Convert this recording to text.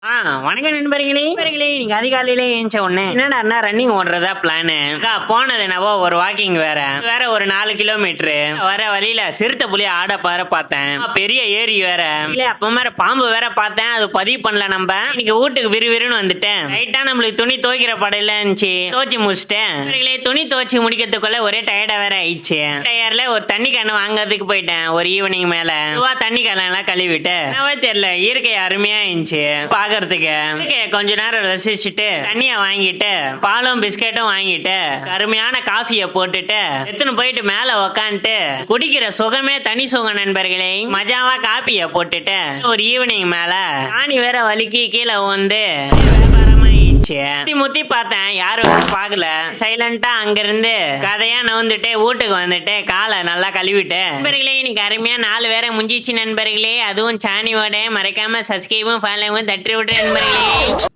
வணக்கம் நண்பர்களே நீங்க அதிகாலையிலே ஏஞ்ச உடனே என்னடா ரன்னிங் ஓடுறதா பிளானு போனது என்னவோ ஒரு வாக்கிங் வேற ஒரு 4 கிலோமீட்டர் வர வழியில சிறுத்தை புலி ஆட பாரு பார்த்தேன். பெரிய ஏரி வேற இல்ல அப்ப மாதிரி பாம்பு வேற பார்த்தேன். அது பதிவு பண்ணல. நம்ம இன்னைக்கு வீட்டுக்கு விறுவிறுன்னு வந்துட்டேன். ரைட்டா நம்மளுக்கு துணி துவைக்கிற படையில இருந்துச்சு. துவைச்சு முடிச்சிட்டேன். துணி துவைச்சு முடிக்கிறதுக்குள்ள ஒரே டயர்டா வேற ஆயிடுச்சு. டயர்ல ஒரு தண்ணி கேன் வாங்கறதுக்கு போயிட்டேன். ஒரு ஈவினிங் மேல தண்ணி கேன் எல்லாம் கழுவிட்டு தெரியல இயற்கை அருமையா இருந்துச்சு பாக்குறதுக்கு. கொஞ்ச நேரம் ரசிச்சுட்டு தண்ணிய வாங்கிட்டு பாலும் பிஸ்கெட்டும் வாங்கிட்டு அருமையான காஃபிய போட்டுட்டு எத்தனை போயிட்டு மேல உக்காந்துட்டு குடிக்கிற சுகமே தனி சுகம் நண்பர்களே. மஜாவா காப்பிய போட்டுட்டு ஒரு ஈவினிங் மேல ஆணி வேற வலிக்கு கீழே வந்து முத்தி பார்த்தேன். யாரும் பாக்கல. சைலண்டா அங்கிருந்து கதையா நவுந்துட்டு வீட்டுக்கு வந்துட்டு காலை நல்லா கழுவிட்டு நண்பர்களே இன்னைக்கு அருமையா 4 வேற முடிஞ்சிச்சு நண்பர்களே. அதுவும் சாணி வடை மறைக்காம சப்ஸ்கிரைபும் ஃபாலோவும் தட்டி விட்டு நண்பர்களே.